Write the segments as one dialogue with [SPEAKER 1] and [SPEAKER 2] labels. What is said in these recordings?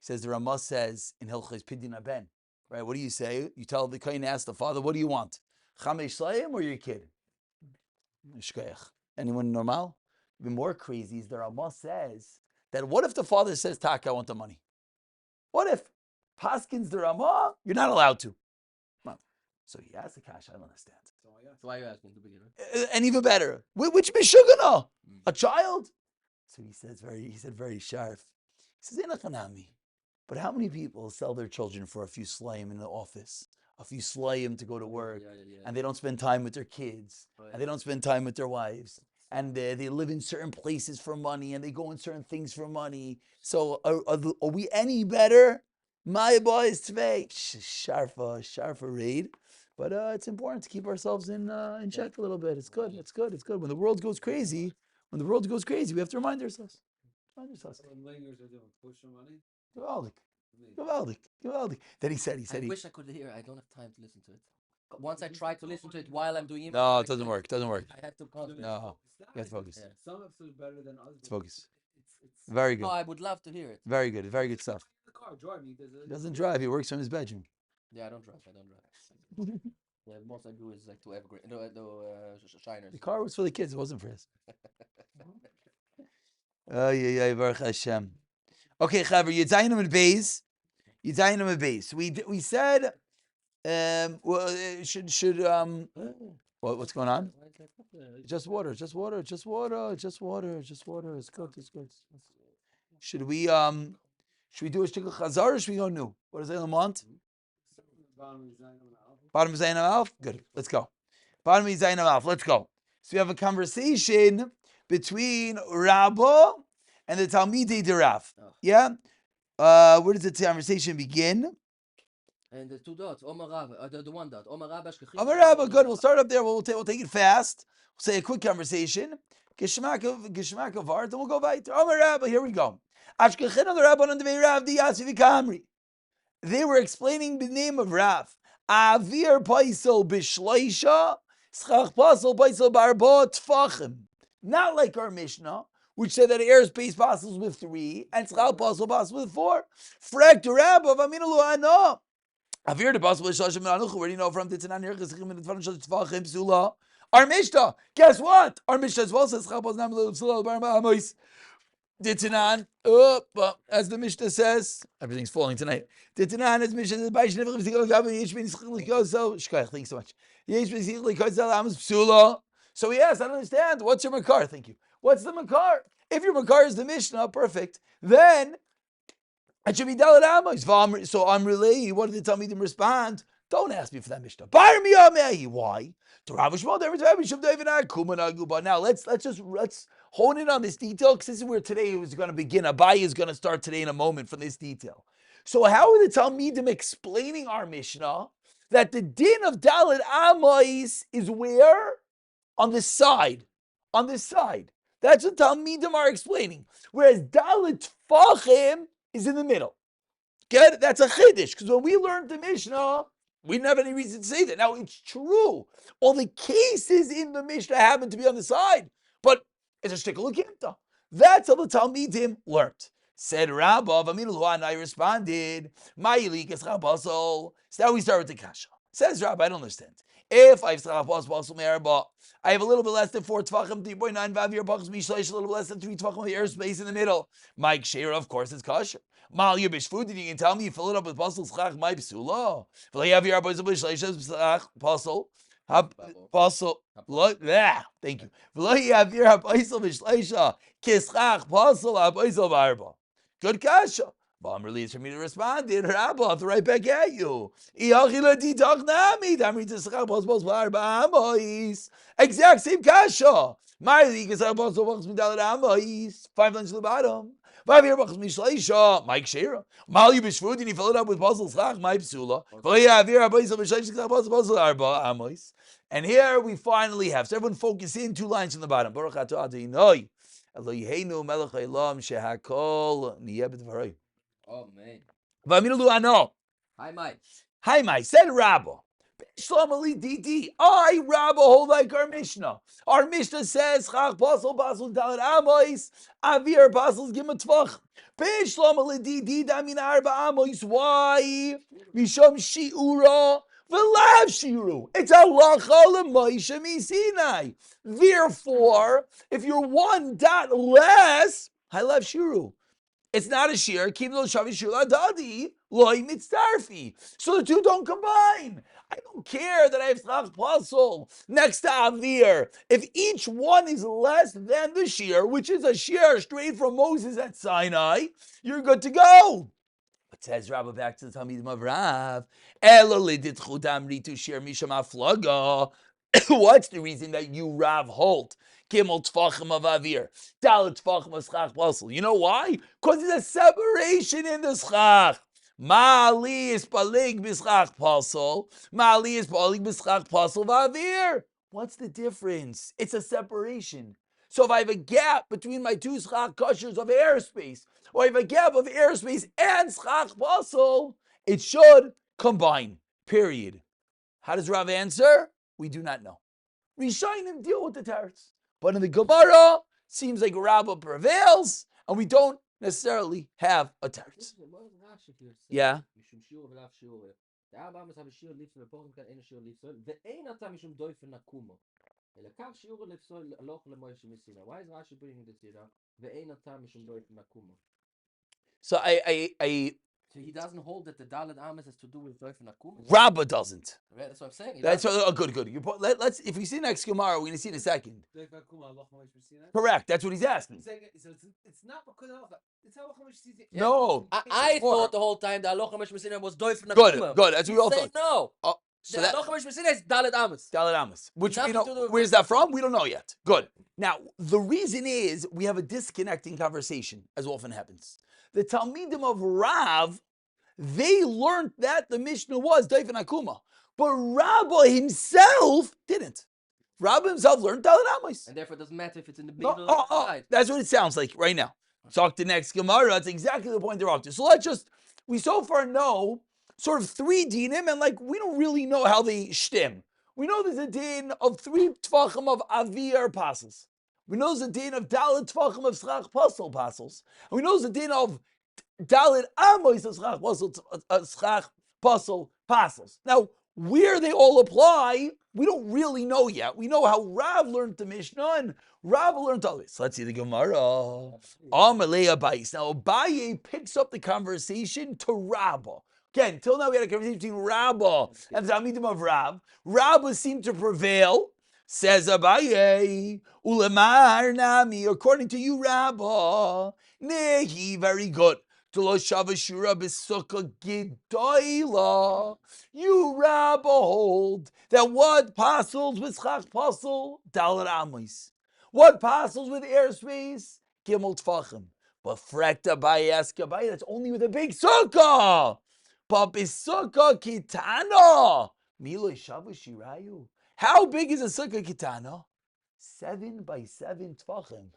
[SPEAKER 1] Says the Ramah says in Hilchos Pidyon Ben, right? What do you say? You tell the Kohen, ask the father, what do you want? Chamesh Slayim or your kid? Shkoyach. Anyone normal? Even more crazy is the Ramah says that what if the father says, Taka, I want the money? What if Paskins the Ramah, you're not allowed to? So he asked the Kash, I don't understand.
[SPEAKER 2] So why are you asking to begin with?
[SPEAKER 1] And even better, which Mishugana? A child? So he said very sharp. He says, Enachanami. But how many people sell their children for a few slayim in the office, a few slayim to go to work, and they don't spend time with their kids, and they don't spend time with their wives, and they live in certain places for money, and they go in certain things for money. So are we any better? My boys today, sharfa raid. But it's important to keep ourselves in check a little bit. It's good. When the world goes crazy, we have to remind ourselves.
[SPEAKER 2] When Wingers are doing push for money.
[SPEAKER 1] Gewaldig. Then he said.
[SPEAKER 2] I wish I could hear. I don't have time to listen to it. Once I try to listen to it while I'm doing it.
[SPEAKER 1] No, it doesn't work.
[SPEAKER 2] I have to concentrate.
[SPEAKER 1] No, you have to focus.
[SPEAKER 2] Yeah. Some episodes better than others.
[SPEAKER 1] Focus. It's very good.
[SPEAKER 2] No, I would love to hear it.
[SPEAKER 1] Very good stuff.
[SPEAKER 2] The car driving.
[SPEAKER 1] He doesn't drive. He works from his bedroom.
[SPEAKER 2] Yeah, I don't drive. Yeah, most I do is like to Evergreen, Shiners.
[SPEAKER 1] The car was for the kids. It wasn't for his. Yeah, Baruch Hashem. Okay, Chaver, Yedzayinim and Beis. We said, what's going on? Just water. It's good. Should we do a shtickle chazar or should we go new? What does anyone want? Bottom of Zayin Alf? Good. Let's go. Bottom of Zayin Alf. Let's go. So we have a conversation between Rabba and the Talmidei de Rav. Yeah? Where does the conversation begin?
[SPEAKER 2] And the two dots. Omar Rabba. The one dot. Omar Rabba.
[SPEAKER 1] Good. We'll start up there. We'll take it fast. We'll say a quick conversation. Geshmak of art. Then we'll go back to Omar Rabba. Here we go. They were explaining the name of Rav. Avir paisel b'shleisha, schach paisel barba tfachim. Not like our Mishnah, which said that airspace passes with 3 and schach passes with 4. Frek to Rav of Aminalu Ano. Avir the paisel b'shleisha minanuchu. Where do you know from? Titzanan yerchizchim and tfachim psula. Our Mishnah. Guess what? Our Mishnah as well says schach paisel namilu psula barba amois. Dittinan, as the Mishnah says, everything's falling tonight. Dittinan, as Mishnah says, thanks so much. So he asked, I don't understand. What's your makar? Thank you. What's the makar? If your makar is the Mishnah, perfect. Then it should be Dalet Amos. So I'm relaying. What did the Talmidim respond? Don't ask me for that Mishnah. Why? Now let's hone in on this detail because this is where today is going to begin. Abaye is going to start today in a moment from this detail. So how are the Talmidim explaining our Mishnah that the din of Dalet Amos is where? On the side. That's what Talmidim are explaining. Whereas Dalet Tfachim is in the middle. Get it? That's a chiddush because when we learned the Mishnah, we didn't have any reason to say that. Now, it's true. All the cases in the Mishnah happen to be on the side. But it's a shtickle l'kimta. That's how the Talmidim learned. Said Rabba, and I responded, so now we start with the kasha. Says Rabba, I don't understand. If I have a little bit less than 4 tvachim, 3.9 vavir bachs, mishleish, a little bit less than 3 tvachim, the airspace in the middle. Mike Shera, of course, is kosher. Mal Yubish food, you can tell me you fill it up with puzzle, schach, my psula. V'layavir boys, mishleish, schach, puzzle. Puzzle. Thank you. V'layavir puzzle, mishleisha, kischach, puzzle, puzzle, barba. Good kasha. Bomb release for me to respond. Rabba, I'll right back at you. Exact same kasha. My league is 5 lines to the bottom. 5 here bucks mishleisha. Mike Shera. Mal you bishfood and you fill it up with puzzles. My psula. And here we finally have. So everyone focus in 2 lines from the bottom. Baruch atah Adonai. Eloheinu melech haolam shehakol niyeh b'dvaroi.
[SPEAKER 2] Oh man.
[SPEAKER 1] V'aminu ano.
[SPEAKER 2] Hi Mike.
[SPEAKER 1] Hi Mike. Said Rabba. Shlamali Didi. I, Rabba, hold like our Mishnah. Our Mishnah says, Chach Pasal, Pasal Dalet Amois, Avir Pasal Gimel Tvach. Shlamali Didi, Damin Arba Amois. Why? Misham Shiura. V'lav Shiuru. It's halacha l'Moshe Misinai. Therefore, if you're one dot less, I love Shiuru. It's not a shear. Keep those shavi shula dadi loy mitzarfi. So the two don't combine. I don't care that I have schach puzzle next to avir. If each one is less than the shear, which is a shear straight from Moses at Sinai, you're good to go. But says Rabbi back to the Talmidim of Rav, Ela lidit chudam ritu shear misham aflaga. What's the reason that you Rav hold Gimel Tfachim of Avir, Dalet Tfachim of Schach Pasel? You know why? Because there's a separation in the Schach. Ma'ali is palig b'schach pasol. Ma'ali is palig b'schach pasol v'avir. What's the difference? It's a separation. So if I have a gap between my two schach koshers of airspace, or I have a gap of airspace and schach pasol, it should combine. Period. How does Rav answer? We do not know. Rishonim deal with the teretz, but in the Gemara, seems like Rabbah prevails, and we don't necessarily have a teretz. Yeah. So
[SPEAKER 2] So he doesn't hold that the Dalet Ames has to do with Doif and Akum?
[SPEAKER 1] Rabbah doesn't.
[SPEAKER 2] Right, that's what I'm saying.
[SPEAKER 1] That's good. Let's if we see next Gemara, we're going to see in a second. Correct. That's what he's asking.
[SPEAKER 3] So it's not because of it's how
[SPEAKER 1] No.
[SPEAKER 2] I thought the whole time the Aloha Mesh Messina was Doif and Akum.
[SPEAKER 1] Good. That's what we all
[SPEAKER 2] say
[SPEAKER 1] thought.
[SPEAKER 2] no.
[SPEAKER 1] So
[SPEAKER 2] the Aloha Mesh Messina is Dalet Ames.
[SPEAKER 1] Dalet Ames. Which we
[SPEAKER 2] Nothing
[SPEAKER 1] know.
[SPEAKER 2] to do with
[SPEAKER 1] Where's that from? We don't know yet. Good. Now, the reason is we have a disconnecting conversation, as often happens. The Talmidim of Rav, they learned that the Mishnah was Doif and Akuma. But Rabbi himself didn't. Rabbi himself learned Dalet Ames.
[SPEAKER 2] And therefore it doesn't matter if it's in the middle or the side.
[SPEAKER 1] That's what it sounds like right now. Talk to next Gemara. That's exactly the point they're up to. So we so far know sort of three dinim, and we don't really know how they shtim. We know there's a din of 3 tfachim of avir pasels. We know there's a din of dalet tfachim of schach pasel pasels. And we know there's a din of dalet amos of schach pasel pasels. Now, where they all apply, we don't really know yet. We know how Rav learned the Mishnah and Rav learned all this. Let's see the Gemara. Amalei Abayis. Now Abaye picks up the conversation to Rabbah. Again, till now we had a conversation between Rabbah and the Talmidim of Rav. Rabbah seemed to prevail. Says Abaye, Ulemar Nami, according to you, Rabbah. Nehi, very good. You Rabba hold that what passes with schach pasel dalet amos. What passes with airspace gimel tfachim. But frekta by ask Abaye, that's only with a big sukkah. But b'sukkah kitana miloi shavu shirayu. How big is a sukkah kitana? 7 by 7 tfachim.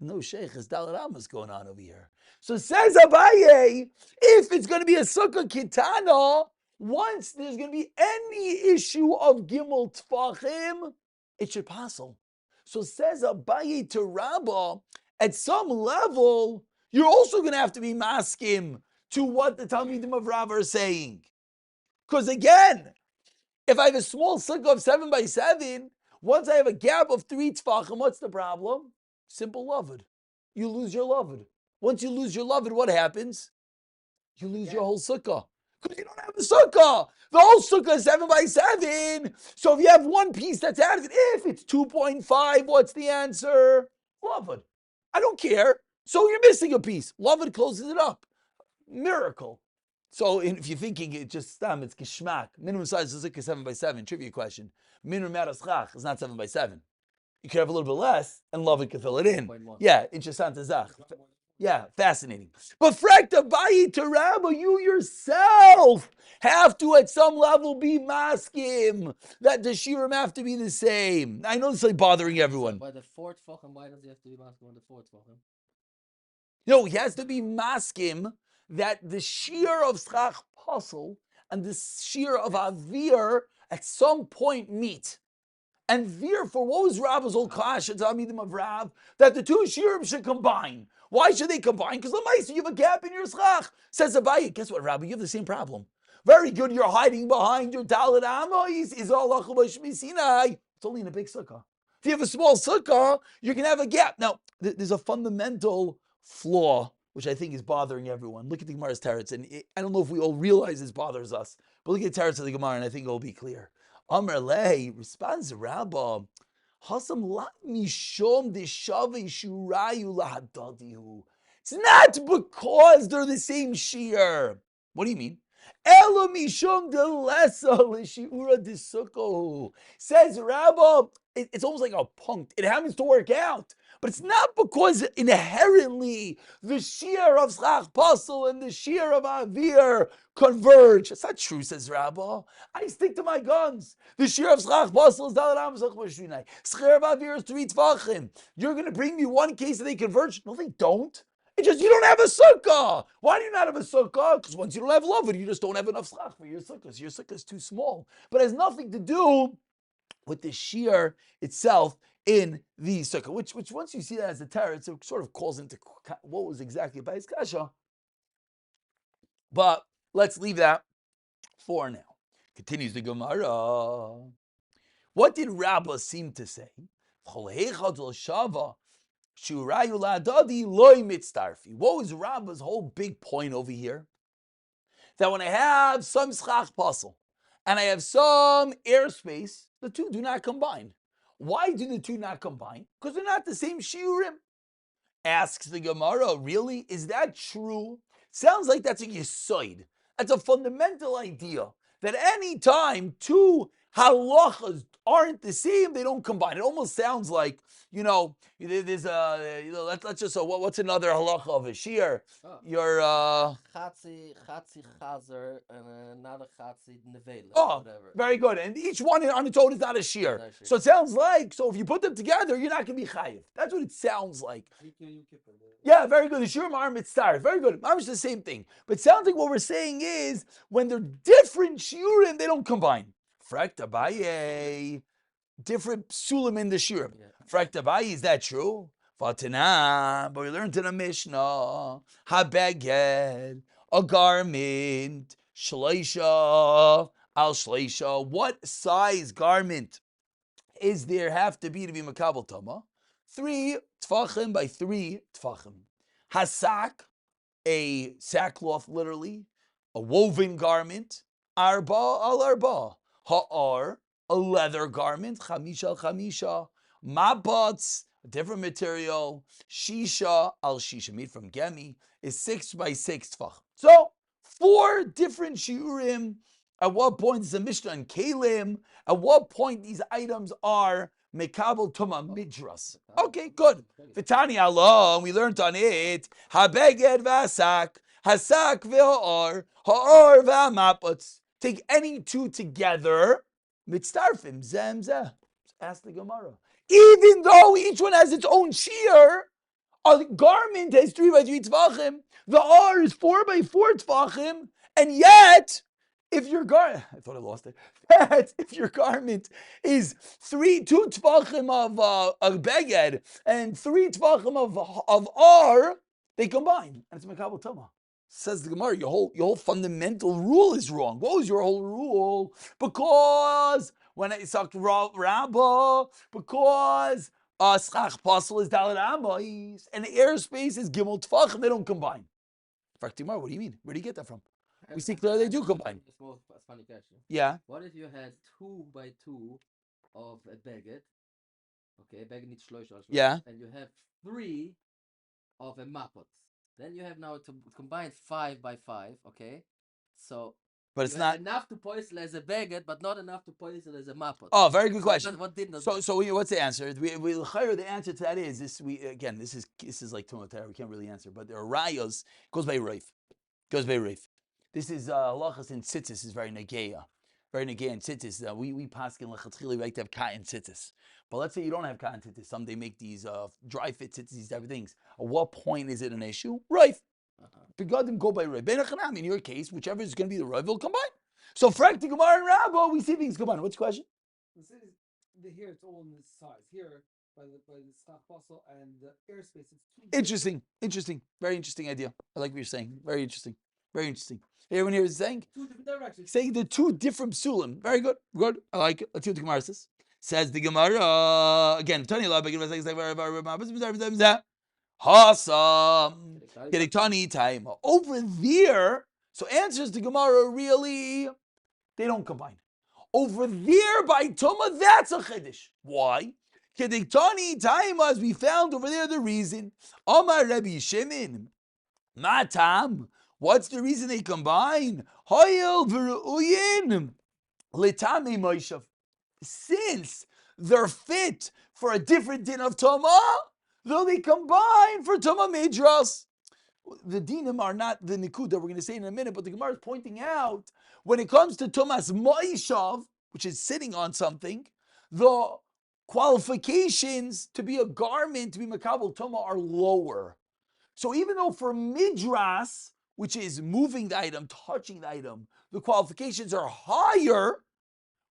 [SPEAKER 1] No sheikh, is dalet amos going on over here. So says Abaye, if it's going to be a sukkah kitana, once there's going to be any issue of gimel tfachim, it should passel. So says Abaye to Rabbah, at some level, you're also going to have to be maskim to what the Talmidim of Rav are saying. Because again, if I have a small sukkah of 7 by 7, once I have a gap of 3 tfachim, what's the problem? Simple loved. You lose your loved. Once you lose your loved, what happens? You lose your whole sukkah. Because you don't have a sukkah. The whole sukkah is 7 by 7. So if you have one piece that's out of it, if it's 2.5, what's the answer? Loved. I don't care. So you're missing a piece. Loved closes it up. Miracle. So if you're thinking it's geschmack. Minimum size of sukkah is 7 by 7. Trivia question. Minimum amount of schach is not 7 by 7. You could have a little bit less, and Loved could fill it in. Yeah, interessant zach. Yeah, fascinating. But Frekt Abaye to Rabba, you yourself have to at some level be maskim that the shirim have to be the same. I know this is bothering everyone.
[SPEAKER 2] By the 4th Tfachim, why does he have to be maskim on the 4th Tfachim?
[SPEAKER 1] No, he has to be maskim that the shear of schach pasel and the shear of avir at some point meet. And therefore, what was Rab's whole kasha to Amidim of Rab? That the two shirim should combine. Why should they combine? Because Lamaisa, you have a gap in your schach. Says Abaye, guess what, Rabbi? You have the same problem. Very good, you're hiding behind your Dalit Amois. Is all Sinai. It's only in a big sukkah. If you have a small sukkah, you can have a gap. Now, there's a fundamental flaw which I think is bothering everyone. Look at the Gemara's teretz, and I don't know if we all realize this bothers us, but look at the teretz of the Gemara, and I think it will be clear. Amar lei, responds the Rabbah, Hasam la mishom deshavei shurayu lahadadihu. It's not because they're the same shear. What do you mean? Elo mishom delesa l'shiura desukko. Says Rabbah, it's almost like a punct. It happens to work out. But it's not because inherently the shear of Schach Pasel and the shear of Avir converge. It's not true, says Rabbah. I stick to my guns. The shear of Schach Pasel is Dalar Amzach Bashrinai. Shear of Avir is 3 Tvachim. You're going to bring me one case that they converge? No, they don't. It's just you don't have a sukkah. Why do you not have a sukkah? Because once you don't have love, you just don't have enough schach for your sukkah. So your sukkah is too small. But it has nothing to do with the shear itself in the sukkah, which once you see that as a terror, it sort of calls into what was exactly by his kasha. But let's leave that for now. Continues the Gemara. What did Rabbah seem to say? What was Rabbah's whole big point over here? That when I have some schach puzzle and I have some airspace, the two do not combine. Why do the two not combine? Because they're not the same shiurim. Asks the Gemara, really? Is that true? Sounds like that's a yisoid. That's a fundamental idea that any time two halachas aren't the same, they don't combine. It almost sounds like, there's let's just say, what's another halacha of a shear?
[SPEAKER 2] Oh.
[SPEAKER 1] Your
[SPEAKER 2] Chatzi chazer and another chatzi nevela.
[SPEAKER 1] Oh,
[SPEAKER 2] whatever.
[SPEAKER 1] very good. And each one on its own is not a shear.
[SPEAKER 2] Not a shear.
[SPEAKER 1] So it sounds like, if you put them together, you're not going to be chayiv. That's what it sounds like. Yeah, very good. The shiurim are mitzvah. Very good. It's the same thing. But it sounds like what we're saying is, when they're different shiurim, they don't combine. Frakt Abaye, different psulim in the shiurim.
[SPEAKER 2] Yeah.
[SPEAKER 1] Frakt Abaye, is that true? Fatana, but we learned in the Mishnah, habeged, a garment, shleisha, al shleisha. What size garment is there have to be makabel tama? 3 tfachim by 3 tfachim. Hasak, a sackcloth, literally, a woven garment. Arba al arba. Ha'ar, a leather garment. Chamisha al chamisha. Mabats, a different material. Shisha al shisha, made from gemi, is 6 by 6 tfachim. So 4 different shiurim. At what point is the Mishnah and Kalim? At what point these items are mekabel tuma midras? Okay, good. Vitani Allah, we learned on it. Habeged vasak, hasak v'ha'ar, ha'ar v'hamapatz. Take any two together, mitzdarfim zem zeh. Ask the Gemara. Even though each one has its own shear, a garment has 3 by 3 tefachim. The R is 4 by 4 tefachim, and yet, if your garment, I thought I lost it. If your garment is 2 tefachim of a beged and 3 tefachim of R, they combine, and it's mekabel tama. Says the Gemara, your whole fundamental rule is wrong. What was your whole rule? Because when I talked Rabbah, because schach pasel is dalet amois and airspace is gimel tefachim, they don't combine. What do you mean? Where do you get that from? We see clearly they do combine.
[SPEAKER 2] It's more a funny question.
[SPEAKER 1] Yeah.
[SPEAKER 2] What if you had 2 by 2 of a baguette? Okay, baguette needs shloish.
[SPEAKER 1] Yeah.
[SPEAKER 2] And you have 3 of a mapot. Then you have now to combine 5 by 5. Okay, so.
[SPEAKER 1] But it's not
[SPEAKER 2] enough to poison as a baguette, but not enough to poison as a mapot.
[SPEAKER 1] Oh, very good question.
[SPEAKER 2] What didn't?
[SPEAKER 1] So what's the answer? The answer to that is this. This is like Tumatera. We can't really answer, but there are rayos. Goes by Raif. This is halachas in tzitzis is very negeya in tzitzis. We paskin lechatchili like to have cotton tzitzis. But let's say you don't have cotton tzitzis. Some they make these dry fit tzitzis, these type of things. At what point is it an issue? Raif. Begadim go by Raif. In your case, whichever is going to be the Raif will combine. So Frank the Gemara and Rabba, we see things combined. What's the question?
[SPEAKER 3] Here it's all in this size. Here by the stock fossil and the airspace, it's too big.
[SPEAKER 1] Interesting. Very interesting idea. I like what you're saying. Very interesting. Everyone here is saying?
[SPEAKER 3] Two different directions.
[SPEAKER 1] Saying the two different psulim. Very good. Good. I like it. Let's see what the Gemara says. Says the Gemara again. Tani la begin with Hasam. Tani time over there. So answers the Gemara really they don't combine. Over there by Tuma, that's a chiddush. Why? Kediktani time as we found over there the reason. Amar Rabbi Shimon. Matam. What's the reason they combine? Hayil v'ru'uyin litame moishav. Since they're fit for a different din of Tuma, though they combine for Tuma Midras. The dinim are not the nikud that we're going to say in a minute, but the Gemara is pointing out when it comes to Tumas Moishav, which is sitting on something, the qualifications to be a garment, to be Makabel Tuma, are lower. So even though for Midras, which is moving the item, touching the item, the qualifications are higher,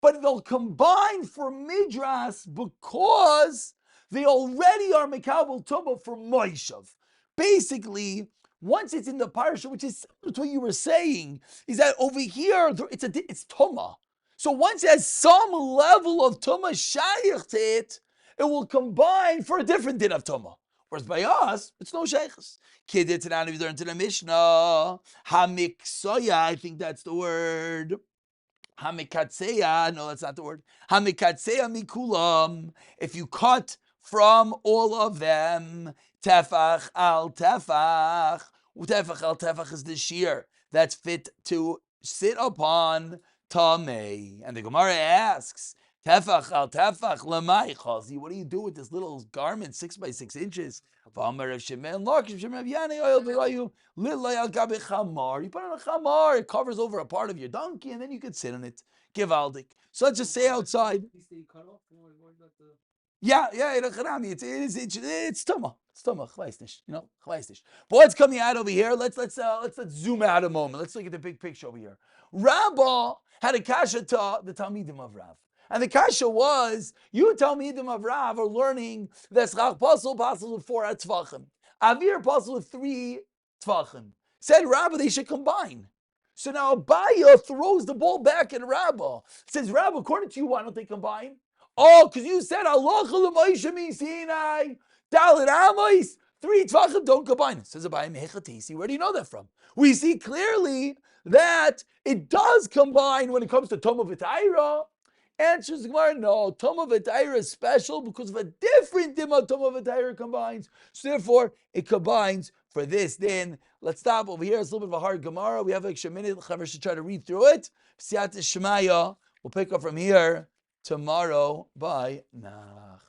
[SPEAKER 1] but they'll combine for Midras because they already are Makabel Tuma for Moishav. Basically, once it's in the parsha, which is similar to what you were saying, is that over here it's tuma. So once it has some level of tuma shayich to it, it will combine for a different din of tuma. Whereas by us, it's no shaychus. Kidit and we learned in the Mishnah, hamiksoya, I think that's the word. Hamikatseya, no, that's not the word. Hamikatseya mikulam. If you cut from all of them, tefach al tefach. Tefach al tefach is the shear that's fit to sit upon tamei. And the Gemara asks, tefach al tefach lamai chazi. What do you do with this little garment, 6 by 6 inches? You put it on a chamar, it covers over a part of your donkey, and then you could sit on it. Givaldik. So let's just say outside. Yeah, it's tuma. It's tuma. Chvaisnish. But what's coming out over here? Let's zoom out a moment. Let's look at the big picture over here. Rabbah had a kasha to the Talmidim of Rav. And the kasha was, you Talmidim of Rav are learning that Schach Pasal with 4 tvachim. Avir Pasal with 3 tvachim. Said Rabbah they should combine. So now Abaya throws the ball back at Rabbah. Says, Rabbah, according to you, why don't they combine? Oh, because you said Allah Moshe min Sinai, Dalit Amos, 3 tvachim don't combine. Says Abaya Mechatisi. Where do you know that from? We see clearly that it does combine when it comes to Toma V'Taira. Answers the Gemara, no, Toma V'Taira is special because of a different Dima Toma V'Taira combines. So therefore, it combines for this. Then let's stop over here. It's a little bit of a hard Gemara. We have an extra minute. Chaver should try to read through it. Siyat Shemaya. We'll pick up from here tomorrow by Nach.